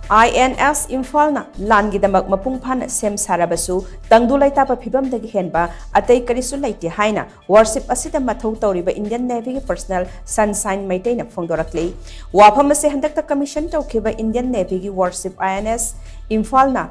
INS Imphal na Laan gi Damak Mapung Phana Shem Sharabasu Tangdu Leitaba Phivam Dagi Henba ATEI KARISU Leite HAINA WARSHIP ASIDA MATHOU TOURIBA Indian Navy Personal Sunshine MEETEI na PHONGDORAKLI WAPHAM ase handakta commission tawkhiba Indian Navy gi WARSHIP INS Imphal na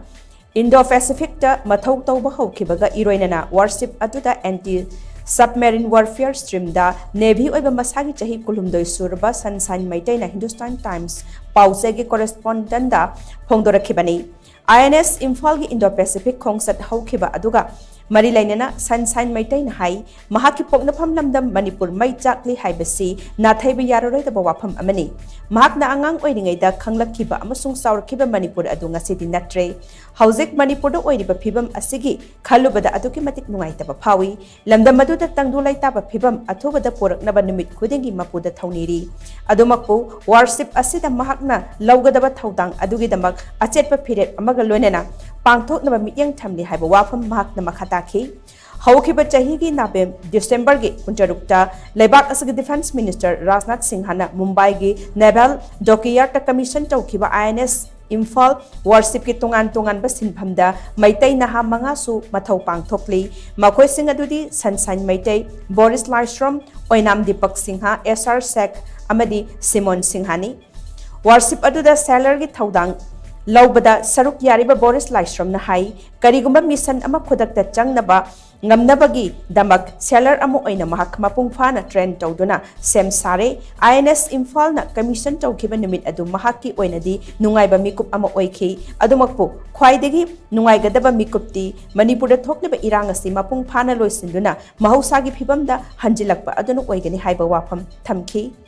Indo-Pacific ta MATHOU tawba hawkhibaga iroinana WARSHIP aduda anti Submarine Warfare Stream da Navy oiba masagi chahi kulumdoi surba Sunshine MEETEI na Hindustan Times pause gi correspondent da phongdorakhi bani INS Imphal gi Indo-Pacific khongsat hawkhiba aduga Mari lainana Sunshine MEETEI na hai mahaki poknafam lamdam Manipur mai chakli haibasi nathaiba yaroroi da wafam amani mahak na angang oiringai da khanglakhiba amasung saurkhiba Manipur adu ngasidi natre Haujik Manipur da oiriba phibam asigi khalubada aduki matik nungaitaba phawi lamdam adu da Tangdu Leitaba Phivam athubada poraknaba numit khudingi mapuda thauniri adumakpu WARSHIP asida mahakna lawgadaba thaudang adugi damak achetpa phiret amaga loinena pangthoknaba mityang thamli haiba wafam mahakna makhataki hawkhiba chahigi November December gi kunjarukta Leibak asigi Defense Minister Rajnath Singh hana Mumbai gi Naval Dockyard ta commission tawkhiba INS Imphal WARSHIP ki tungan ba sinphamda MEETEI naha mangasu mathau pangthokli makhoi sing adudi Sunshine MEETEI Boris Lystrom Oinam Deepak Singha SR Sek amadi Simon Singhani WARSHIP aduda sailor gi thaudang Laubada saruk yariba Boris Lystrom na hai karigumba mission ama khudakta changnaba ngamnabagi damak sailor amo oina mahak Mapung Phana train tawduna sem sare INS Imphal na commission tawkhiba numit adu mahaki oinadi nungaiba mikup ama oikhi adumakpu khwaidagi nungaigadaba mikupti Manipur thokliba irang asi Mapung Phana loisinduna mahausagi phibamda hanjilakpa adunu oigani haiba wafam thamki